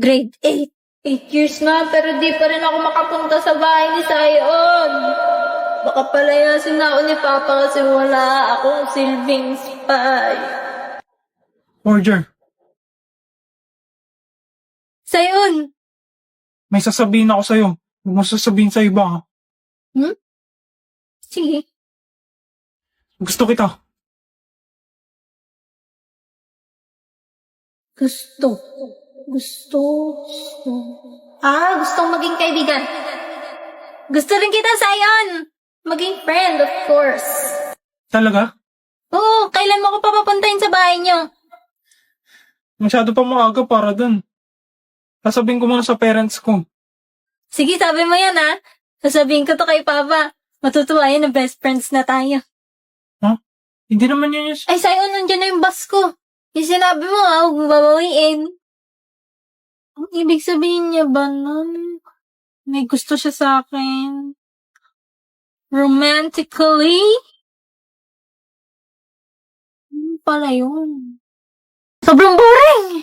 Grade 8. 8 years na, pero di pa rin ako makapunta sa bahay ni Sayon. Baka palayasin na ako ni Papa kasi wala akong silbing spy. Roger, Sayon! may sasabihin ako sa'yo. Huwag mo sasabihin sa iba, ha? Sige. Gusto kita. Gusto. Gustong maging kaibigan. Gusto rin kita, Sayon! Maging friend, of course. Talaga? Oo, kailan mo ko papapuntahin sa bahay niyo? Masyado pa maaga para dun. Sasabihin ko muna sa parents ko. Sige, sabi mo yan, ha? Sasabihin ko to kay Papa. Matutuwa yan na best friends na tayo. Hindi naman yun yung... Ay, Sayon, nandiyan na yung bus ko. Yung sinabi mo, huwag mo babawiin. Ang ibig sabihin niya ba nun? May gusto siya sa akin. Romantically? Pala yun. Sobrang boring!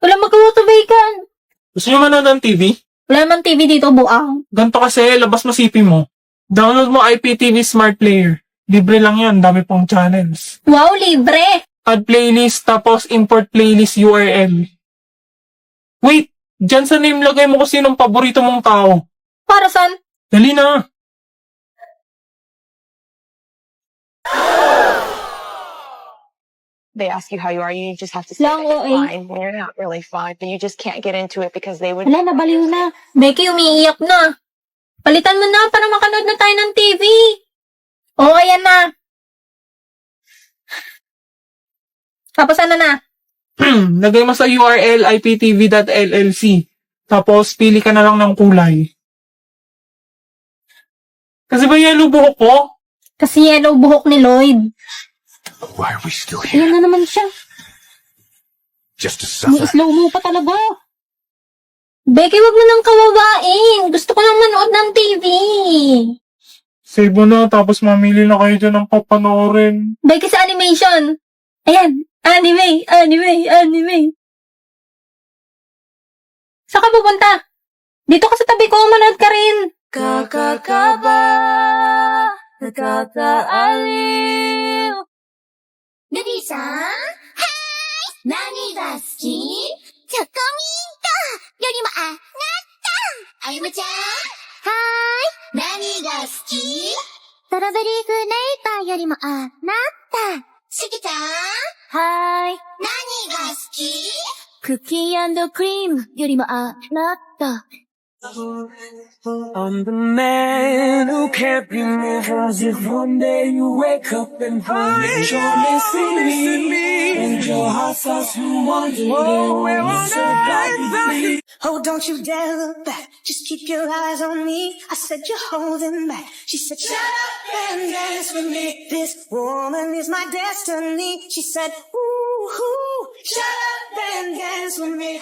Wala magkawatabaykan. Gusto nyo manood ng TV? Wala man TV dito, buang. Ganto kasi, labas mo CP mo. Download mo IPTV Smart Player. Libre lang yan, dami pong channels. Wow, libre! Add playlist, tapos import playlist URL. Wait, dyan sa name lagay mo kung sinong paborito mong tao. Para saan? Dali na. They ask you how you are, you just have to say Lang, that you're oo, fine when you're not really fine, but you just can't get into it because they would. Wala, nabaliw na. Becky, umiiyak na. Palitan mo na para makanood na tayo ng TV. Oo, ayan na. Tapos ano na? Lagay mo sa URL iptv.llc. Tapos, pili ka na lang ng kulay. Kasi ba yellow buhok ko? Kasi yellow buhok ni Lloyd. Why are we still here? Ayan na naman siya. Just to May suffer? slow mo pa talaga. Becky, wag mo nang kawawain. Gusto ko lang manood ng TV. Save mo na, tapos mamili na kayo dyan ng papanoorin. Becky sa animation. Ayan. Anime. Saan ka pupunta? Dito ka sa tabi ko, manood ka rin. Kakakaba, nakakaaliw. Nani-san? Hi! Nani ga suki? Chocominto! Yori mo anatta! Ayumu-chan? Hi! Nani ga suki? Strawberry flavor yori mo anatta! Suki-chan? Hi! Nani ga suki? Cookie and cream yori mo anatta! I'm the man who can't be moved. As if one day you wake up and find you're missing me, and your heart starts to wonder where was so badly. Oh, don't you dare look back. Just keep your eyes on me. I said you're holding back. She said, shut up and dance with me. This woman is my destiny. She said, ooh, shut up and dance with me.